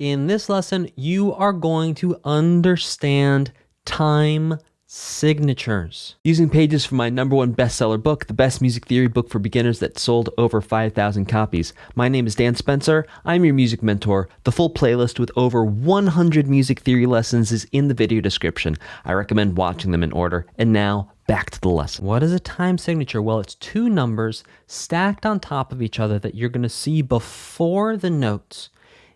In this lesson, you are going to understand time signatures. Using pages from my #1 bestseller book, The Best Music Theory Book for Beginners, that sold over 5,000 copies. My name is Dan Spencer. I'm your music mentor. The full playlist with over 100 music theory lessons is in the video description. I recommend watching them in order. And now, back to the lesson. What is a time signature? Well, it's two numbers stacked on top of each other that you're going to see before the notes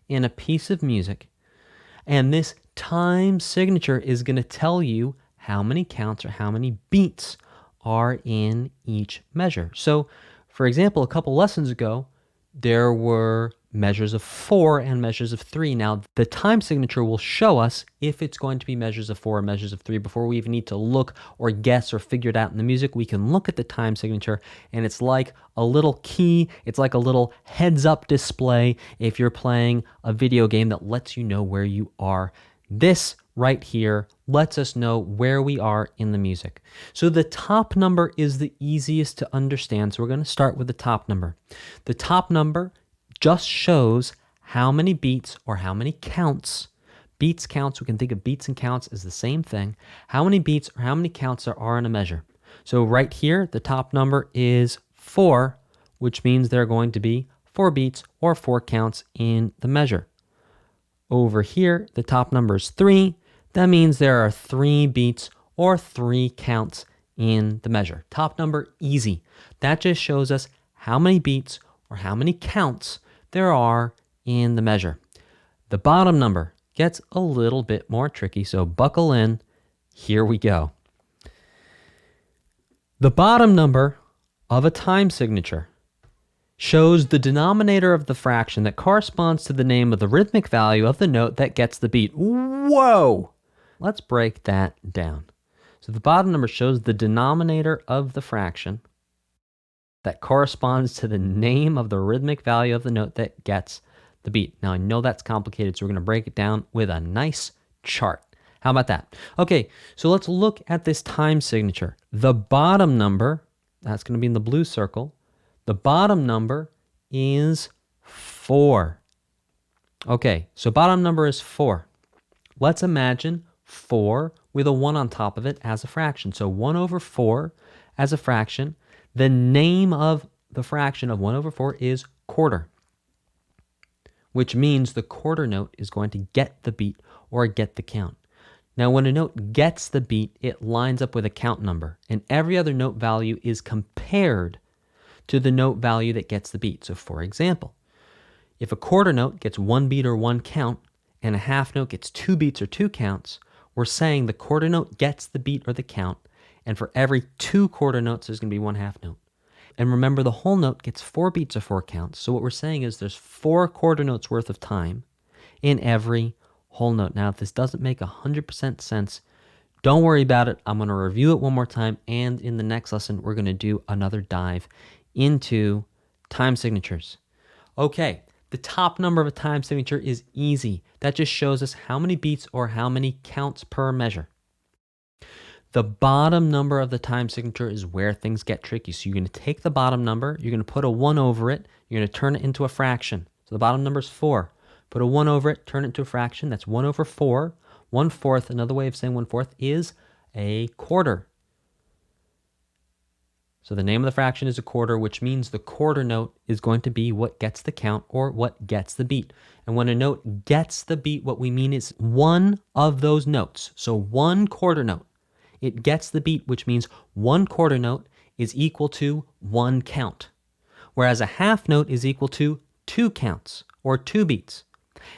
in a piece of music, and this time signature is going to tell you how many counts or how many beats are in each measure. So, for example, a couple lessons ago, there were measures of 4 and measures of 3. Now, the time signature will show us if it's going to be measures of 4 or measures of 3 before we even need to look or guess or figure it out in the music. We can look at the time signature, and it's like a little key. It's like a little heads-up display if you're playing a video game that lets you know where you are. This right here lets us know where we are in the music. So the top number is the easiest to understand. So we're going to start with the top number. The top number just shows how many beats or how many counts. Beats, counts, we can think of beats and counts as the same thing. How many beats or how many counts there are in a measure. So right here, the top number is 4, which means there are going to be 4 beats or 4 counts in the measure. Over here, the top number is 3. That means there are 3 beats or 3 counts in the measure. Top number, easy. That just shows us how many beats or how many counts there are in the measure. The bottom number gets a little bit more tricky, so buckle in. Here we go. The bottom number of a time signature shows the denominator of the fraction that corresponds to the name of the rhythmic value of the note that gets the beat. Whoa! Let's break that down. So the bottom number shows the denominator of the fraction that corresponds to the name of the rhythmic value of the note that gets the beat. Now, I know that's complicated, so we're going to break it down with a nice chart. How about that? Okay, so let's look at this time signature. The bottom number, that's going to be in the blue circle. The bottom number is 4. Okay, so bottom number is 4. Let's imagine 4 with a 1 on top of it as a fraction. So 1 over 4 as a fraction. The name of the fraction of 1 over 4 is quarter, which means the quarter note is going to get the beat or get the count. Now, when a note gets the beat, it lines up with a count number, and every other note value is compared to the note value that gets the beat. So, for example, if a quarter note gets 1 beat or 1 count, and a half note gets 2 beats or 2 counts, we're saying the quarter note gets the beat or the count, and for every 2 quarter notes, there's going to be 1 half note. And remember, the whole note gets 4 beats or 4 counts. So what we're saying is there's 4 quarter notes worth of time in every whole note. Now, if this doesn't make 100% sense, don't worry about it. I'm going to review it one more time. And in the next lesson, we're going to do another dive into time signatures. Okay, the top number of a time signature is easy. That just shows us how many beats or how many counts per measure. The bottom number of the time signature is where things get tricky. So you're going to take the bottom number, you're going to put a 1 over it, you're going to turn it into a fraction. So the bottom number is 4. Put a 1 over it, turn it into a fraction. That's 1 over 4. 1/4, another way of saying 1/4 is a quarter. So the name of the fraction is a quarter, which means the quarter note is going to be what gets the count or what gets the beat. And when a note gets the beat, what we mean is one of those notes. So 1 quarter note. It gets the beat, which means 1 quarter note is equal to 1 count, whereas a half note is equal to 2 counts or 2 beats,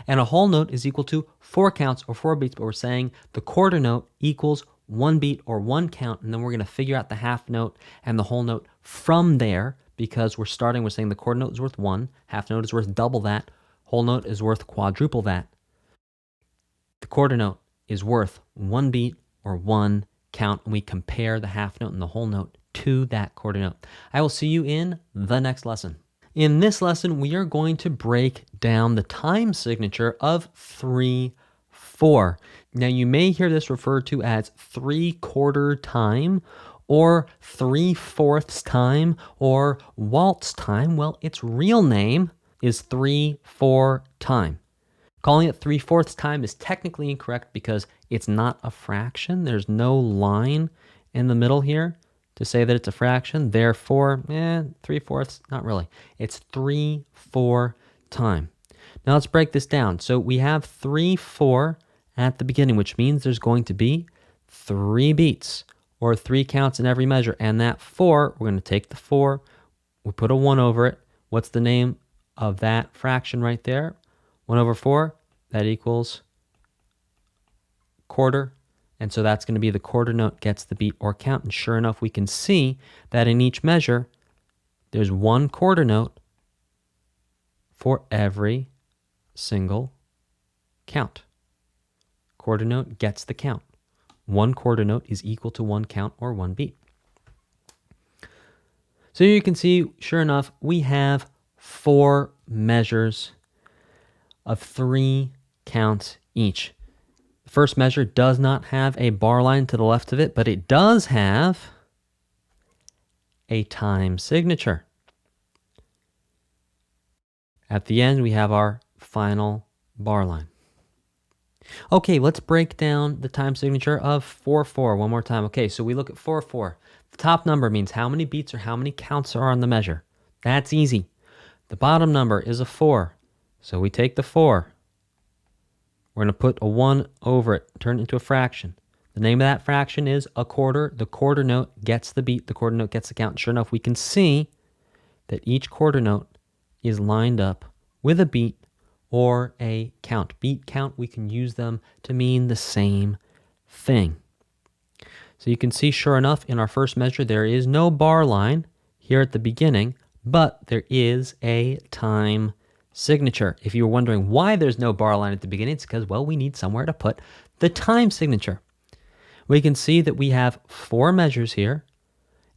and a whole note is equal to 4 counts or 4 beats, but we're saying the quarter note equals 1 beat or 1 count, and then we're going to figure out the half note and the whole note from there, because we're saying the quarter note is worth 1, half note is worth double that, whole note is worth quadruple that. The quarter note is worth 1 beat or 1 count, and we compare the half note and the whole note to that quarter note. I will see you in the next lesson. In this lesson, we are going to break down the time signature of 3/4. Now, you may hear this referred to as 3/4 time or 3/4 time or waltz time. Well, its real name is 3/4 time. Calling it 3/4 time is technically incorrect because it's not a fraction. There's no line in the middle here to say that it's a fraction. Therefore, 3/4, not really. It's 3/4 time. Now let's break this down. So we have 3/4 at the beginning, which means there's going to be 3 beats or 3 counts in every measure. And that 4, we're going to take the 4, we put a 1 over it. What's the name of that fraction right there? 1 over 4, that equals quarter. And so that's going to be the quarter note gets the beat or count. And sure enough, we can see that in each measure, there's 1 quarter note for every single count. Quarter note gets the count. 1 quarter note is equal to 1 count or 1 beat. So you can see, sure enough, we have 4 measures of 3 counts each. The first measure does not have a bar line to the left of it, but it does have a time signature. At the end, we have our final bar line. Okay, let's break down the time signature of 4/4 one more time. Okay, so we look at 4/4. The top number means how many beats or how many counts are on the measure. That's easy. The bottom number is a 4. So we take the 4. We're going to put a 1 over it, turn it into a fraction. The name of that fraction is a quarter. The quarter note gets the beat. The quarter note gets the count. Sure enough, we can see that each quarter note is lined up with a beat or a count. Beat, count, we can use them to mean the same thing. So you can see, sure enough, in our first measure, there is no bar line here at the beginning, but there is a time signature. If you were wondering why there's no bar line at the beginning, it's because, well, we need somewhere to put the time signature. We can see that we have 4 measures here,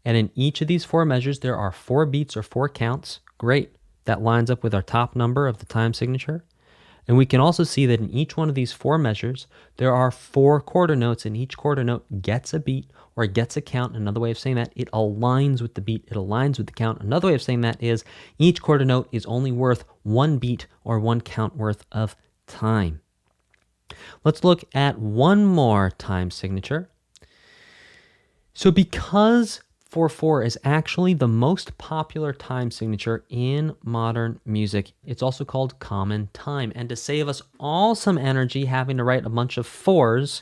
and in each of these 4 measures, there are 4 beats or 4 counts. Great. That lines up with our top number of the time signature. And we can also see that in each one of these 4 measures, there are 4 quarter notes, and each quarter note gets a beat or gets a count. Another way of saying that, it aligns with the beat, it aligns with the count. Another way of saying that is each quarter note is only worth 1 beat or 1 count worth of time. Let's look at one more time signature. So because 4/4 is actually the most popular time signature in modern music, it's also called common time. And to save us all some energy having to write a bunch of 4s,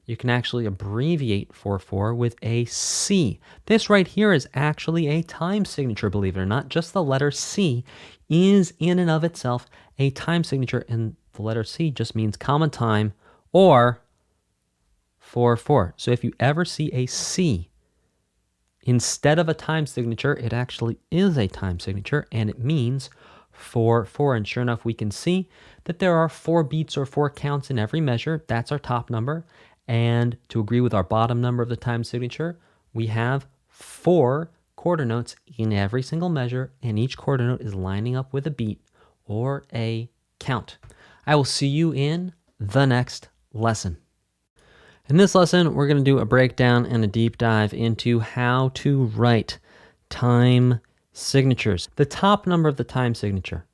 you can actually abbreviate 4/4 with a C. This right here is actually a time signature, believe it or not. Just the letter C is in and of itself a time signature, and the letter C just means common time or 4/4. So if you ever see a C instead of a time signature, it actually is a time signature, and it means 4/4. And sure enough, we can see that there are 4 beats or 4 counts in every measure. That's our top number. And to agree with our bottom number of the time signature, we have 4 quarter notes in every single measure, and each quarter note is lining up with a beat or a count. I will see you in the next lesson. In this lesson, we're going to do a breakdown and a deep dive into how to write time signatures. The top number of the time signature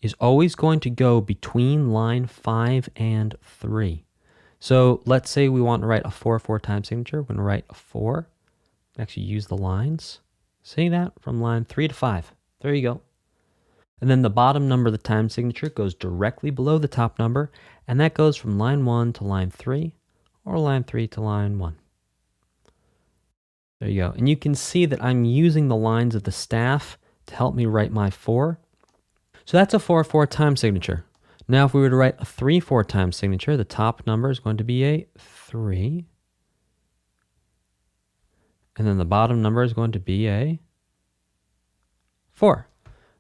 is always going to go between line 5 and 3. So let's say we want to write a 4/4 time signature. We're going to write a 4. Actually use the lines. See that? From line 3 to 5. There you go. And then the bottom number of the time signature goes directly below the top number, and that goes from line 1 to line 3. Or line 3 to line 1. There you go. And you can see that I'm using the lines of the staff to help me write my 4. So that's a 4/4 time signature. Now if we were to write a 3/4 time signature, the top number is going to be a 3. And then the bottom number is going to be a 4.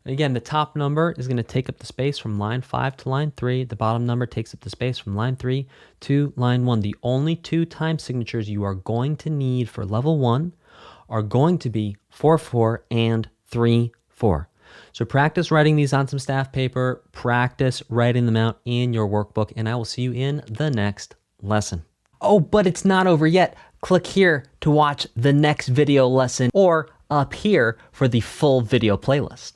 Again, the top number is going to take up the space from line 5 to line 3. The bottom number takes up the space from line 3 to line 1. The only 2 time signatures you are going to need for level 1 are going to be 4/4 and 3/4. So practice writing these on some staff paper, practice writing them out in your workbook, and I will see you in the next lesson. Oh, but it's not over yet. Click here to watch the next video lesson or up here for the full video playlist.